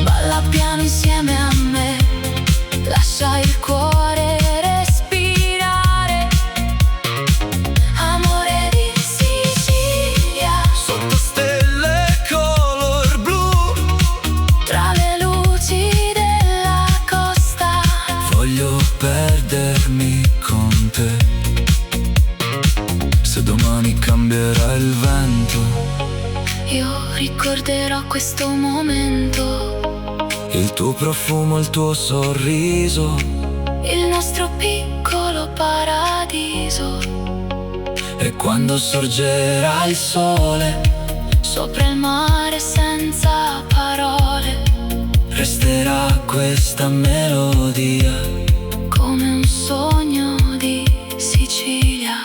balla piano insieme a me, lascia il cuore respirare. Amore di Sicilia, sotto stelle color blu, tra le luci della costa, voglio perdermi con te. Se domani cambierà il vento, io ricorderò questo momento, il tuo profumo, il tuo sorriso, il nostro piccolo paradiso. e quando sorgerà il sole, Sopra il mare senza parole, resterà questa melodia. come un sogno di Sicilia.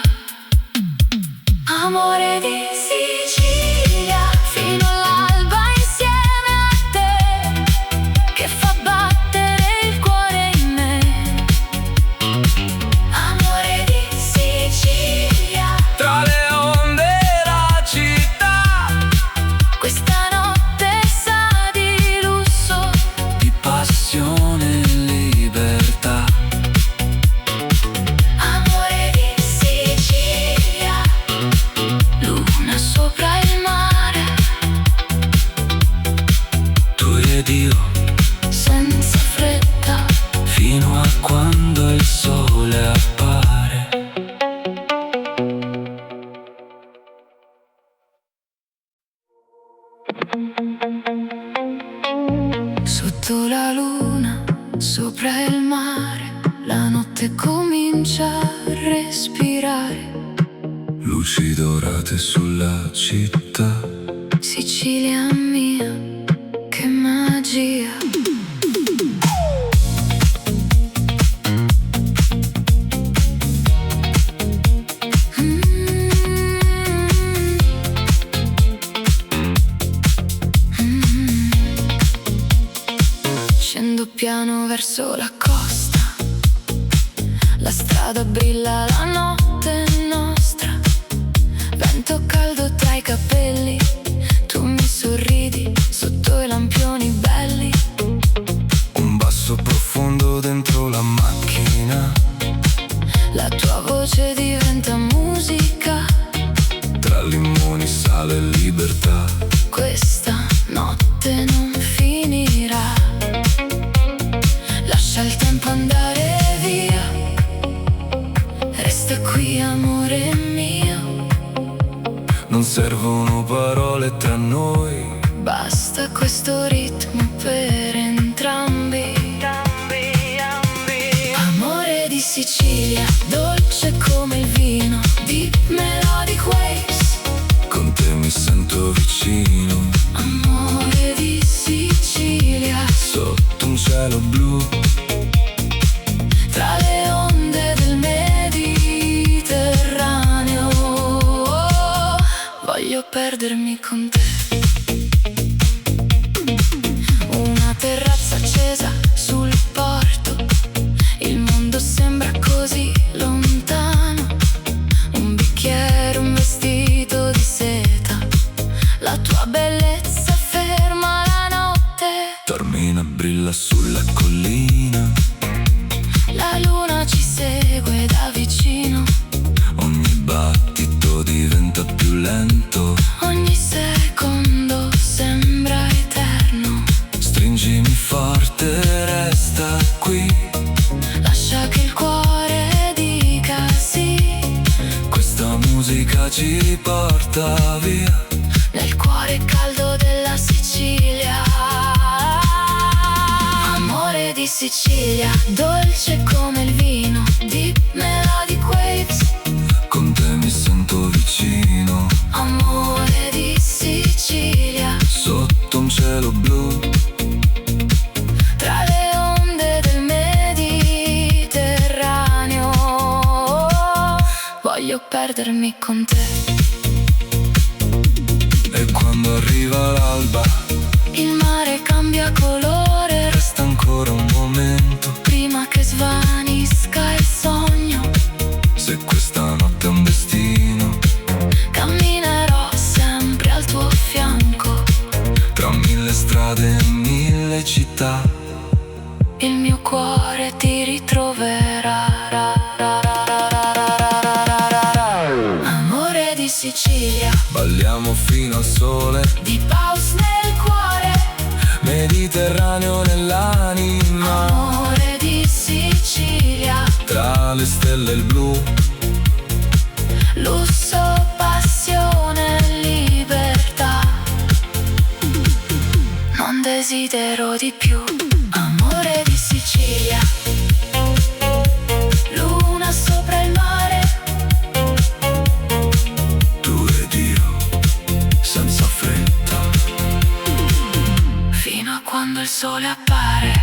Amore di Sicilia, fino all'alba insieme a te, che fa battere il cuore in me. Amore di Sicilia, Tra le onde e la città, questa notte sa di lusso, di passione e libertà. amore di Sicilia, luna sopra il mare, Tu ed io, senza fretta. fino a quando il sole appare. Sotto la luna, sopra il mare, la notte comincia a respirare. Luci dorate sulla città, Sicilia mia, che magia. Scendo piano verso la costa, la strada brilla, la notte è nostra. Vento caldo tra i capelli, tu mi sorridi sotto i lampioni belli. un basso profondo dentro la macchina, La La tua voce diventa musica, tra limoni, sale e libertà. questa notte non finirà. Lascia il tempo andare via, resta qui amore mio. Non servono parole tra noi, Basta questo ritmo per entrambi. Amore di Sicilia, dolce come il vino di Melodic Waves. con te mi sento vicino. Amore di Sicilia, Sotto un cielo blu, tra le onde del Mediterraneo. Voglio perdermi con te. Una terrazza accesa sul porto, il mondo sembra così lontano. Un bicchiere, un vestito di seta, la tua bellezza ferma la notte. Taormina brilla sulla collina, La luna ci segue da vicino, ogni battito diventa più lento. ogni secondo sembra eterno. Stringimi forte, resta qui, Lascia che il cuore dica sì, questa musica ci riporta via. nel cuore caldo della Sicilia. Amore di Sicilia, dolce come il vino di Melodic Waves. Con te mi sento vicino, Amore di Sicilia, sotto un cielo blu, tra le onde del Mediterraneo. Voglio perdermi con te. e quando arriva l'alba Il mare cambia colore resta ancora un momento. prima che svanisca il sogno. Se questa notte è un destino, Camminerò sempre al tuo fianco, tra mille strade e mille città. il mio cuore ti ritroverà. Amore di Sicilia, Balliamo fino al sole, di Paus nel cuore. Mediterraneo nell'anima, Amore di Sicilia, tra le stelle e il blu. lusso, passione, libertà. Non desidero di più. Amore di Sicilia, luna sopra il mare. Tu ed io, senza fretta, Fino a quando il sole appare.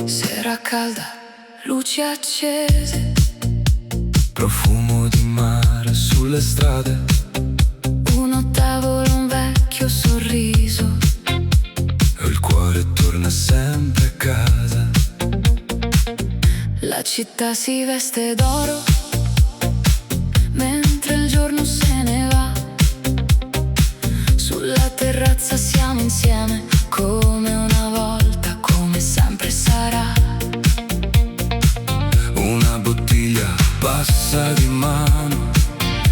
Sera calda, luci accese, profumo di mare sulle strade. uno tavolo, un vecchio sorriso. Il cuore torna sempre a casa. La città si veste d'oro mentre il giorno se ne va. Sulla terrazza siamo insieme come una volta, come sempre sarà. Una bottiglia passa di mano,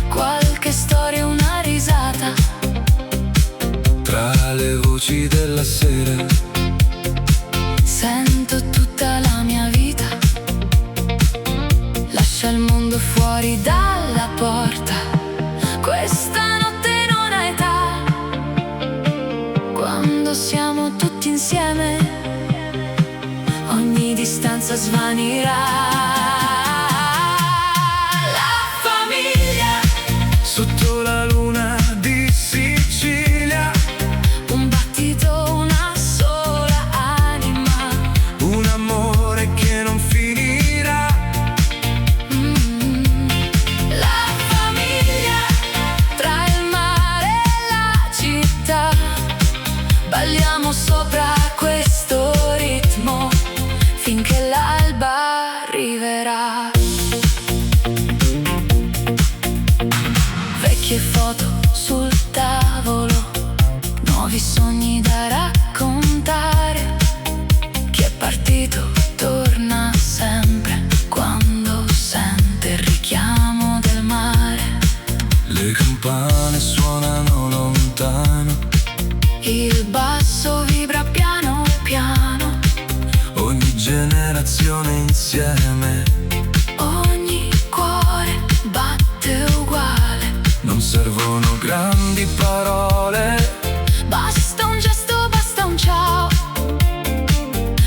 Qualche storia, una risata, tra le voci della sera. sento tutta la mia vita. Lascia il mondo fuori dalla porta, questa notte non ha età. Quando siamo tutti insieme, ogni distanza svanirà. La famiglia, Sotto la luna di Sicilia, un battito, una sola anima. un amore che non finirà. La famiglia, tra il mare e la città. Balliamo sopra questo ritmo finché l'alba arriverà. Vecchie foto sul tavolo, nuovi nuovi sogni da raccontare. Chi è partito torna sempre quando sente il richiamo del mare. Le campane suonano lontano, Il basso vibra piano piano, ogni generazione insieme. ogni cuore batte uguale. Non servono grandi parole, Basta un gesto, basta un ciao,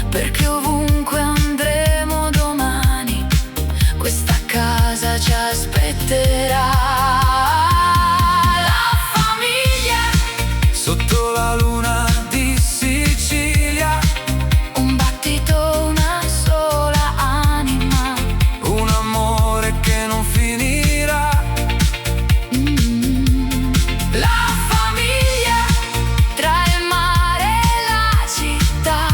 perché ovunque andremo domani, questa casa ci aspetterà. La famiglia, sotto la luna di Sicilia, un battito, una sola anima. un amore che non finirà. La famiglia, tra il mare e la città,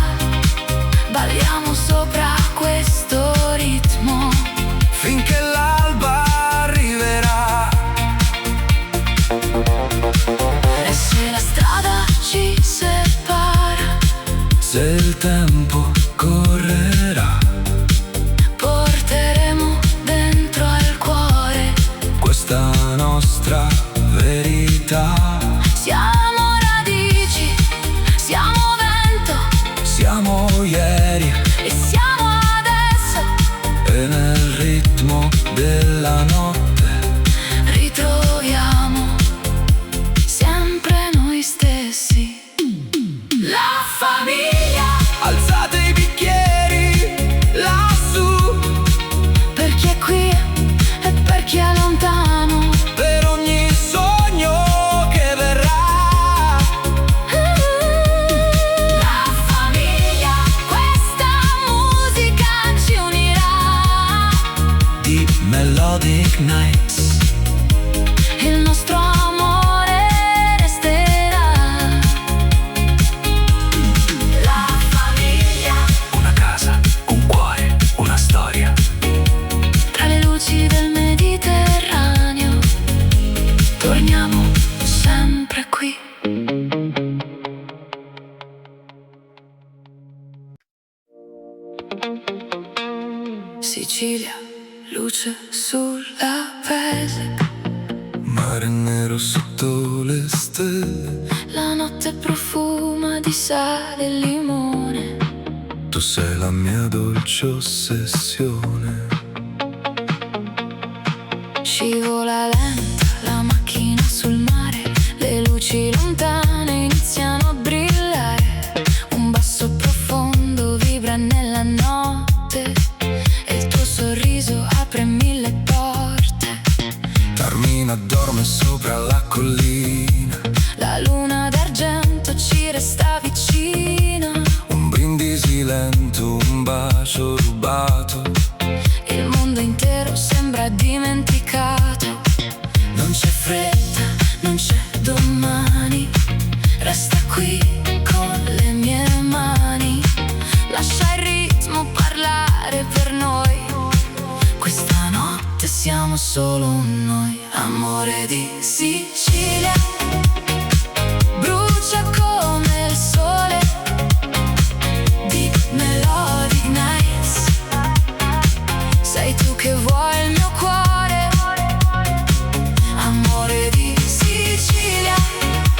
balliamo sopra questo ritmo. Finché l'alba arriverà. E se la strada ci separa, Se il tempo correrà, porteremo dentro al cuore. questa nostra verità. Siamo radici, siamo vento Siamo ieri e siamo adesso. e nel ritmo della notte Ritroviamo sempre noi stessi. La famiglia, alzate i bicchieri lassù, per chi è qui e per chi è lontano. per ogni sogno che verrà. La famiglia, questa musica ci unirà. Di Melodic Nights. Il nostro amore resterà. La famiglia, Una casa, un cuore, una storia. tra le luci del Mediterraneo, torniamo sempre qui. Sicilia, luce sulla pelle, Mare nero sotto le stelle. la notte profuma di sale e limone. Tu sei la mia dolce ossessione. Scivola lenta la macchina sul mare, le luci lontane iniziano a brillare. Un basso profondo vibra nella notte e il tuo sorriso apre mille porte. Carmina dorme sopra la collina, La luna d'argento ci resta vicina. un brindisi lento, un bacio rubato. Il mondo intero sembra dimenticato. Non c'è fretta, non c'è domani. Resta qui con le mie mani. Lascia il ritmo parlare per noi. Questa notte siamo solo noi. Amore di Sicilia, brucia come il sole. Di Melodic Nights, sei tu che vuoi il mio cuore. Amore di Sicilia,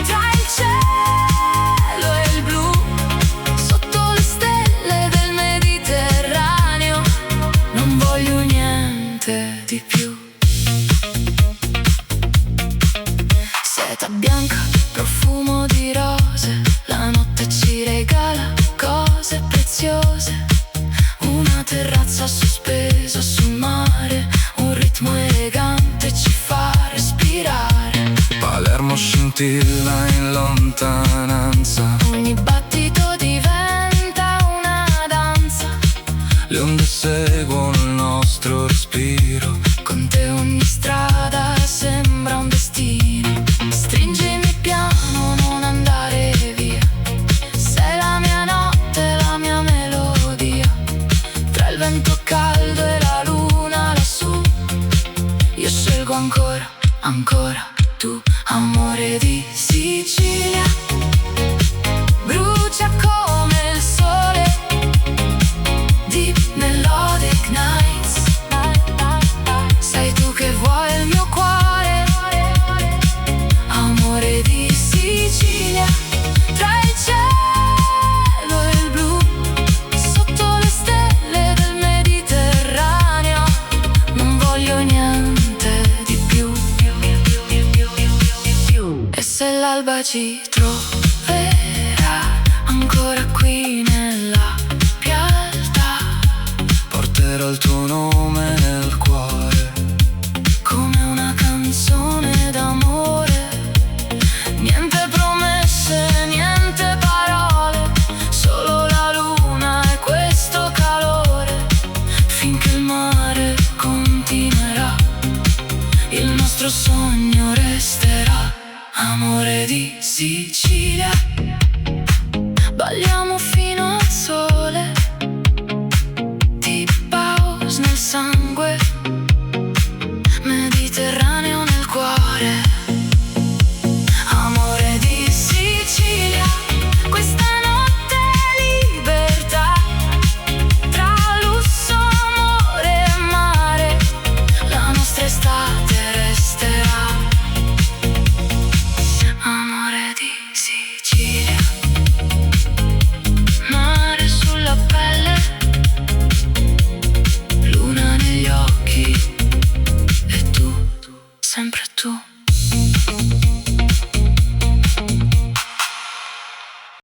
tra il cielo e il blu, sotto le stelle del Mediterraneo, non voglio niente di più. Seta bianca, profumo di rose, la notte ci regala cose preziose. Una terrazza sospesa sul mare, un ritmo elegante ci fa respirare. Palermo scintilla in lontananza, Ogni battito diventa una danza. le onde seguono il nostro respiro. Con te ogni strada sembra un destino. Stringimi piano, non andare via. Sei la mia notte, la mia melodia. Tra il vento caldo e la luna lassù, io scelgo ancora, ancora tu. Amore di Sicilia, albaci